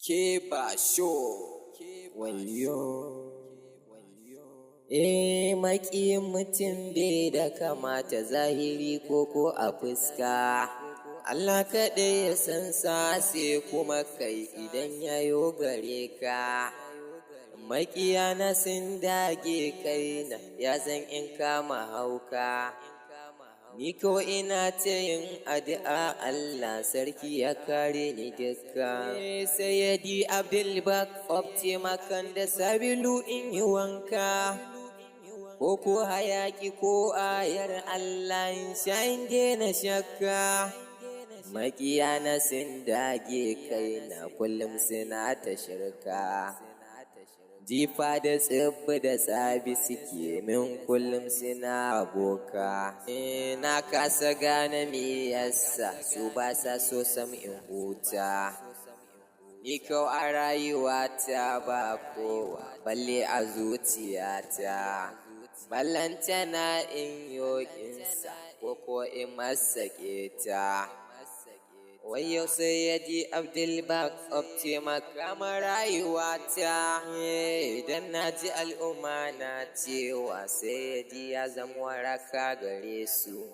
Ke ba sho wayo. Maƙiyin mutum bai da kamata zahiri ko a fuska. Allah kaɗai ya san sa sai kuma kai idan yayo gare ka. Maƙiya na sun dage kaina ya san in kama hauka. Ni ko ina ta yin addu'a Allah sarki ya kare ni dukka. Sayyadi Abdul Bak taimakan da sabilu in yi wanka. Ko hayaki ko ayar Allah in sha in daina shakka. Maƙiya na sun dage kaina kullum suna ta shirka. Jifa da tsibbi da tsabi suke min kullum suna aboka. Na kasa gane me yasa su ba sa so sam in huta. Ni kau a rayuwata ba kowa balle a zuciyata. Ballantana in yokinsa ko in masake ta. Wayo Sayyadi Abdul Bak taimaka ma rayuwata. Idan na ji al'umma na cewa Sayyadi ya zama waraka gare su.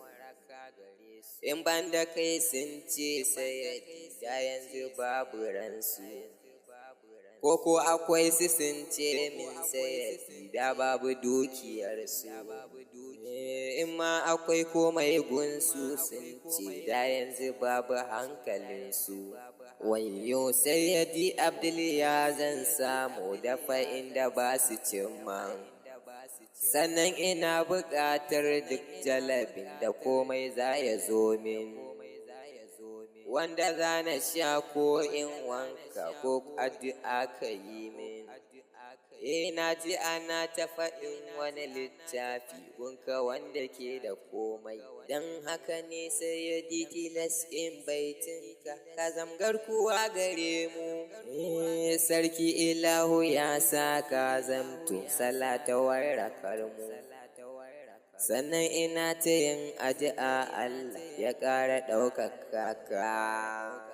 In ban da kai sun ce Sayyadi da yanzu babu ransu. Ko akwai su sun ce min Sayyadi da babu dukiyarsu. In ma akwai komai gunsu sun ce da yanzu babu hankalinsu. Wayo Sayyadi Abdul ya zan samu dafa inda ba su cimma. Sannan ina buƙatar duk jalabin da komai za ya zo min. Wanda za na sha ko in wanka ko addu'a ka yi min. Na ji ana ta faɗin wani littafi gunka wanda ke da komai. Don haka ne Sayyadi tilas in baitinka ka zamgar kuwa gare mu. Sarki ilahu ya sa ka zamto salata warakar mu. Sannan ina ta yin addu'a Allah ya ƙara ɗaukaka ka.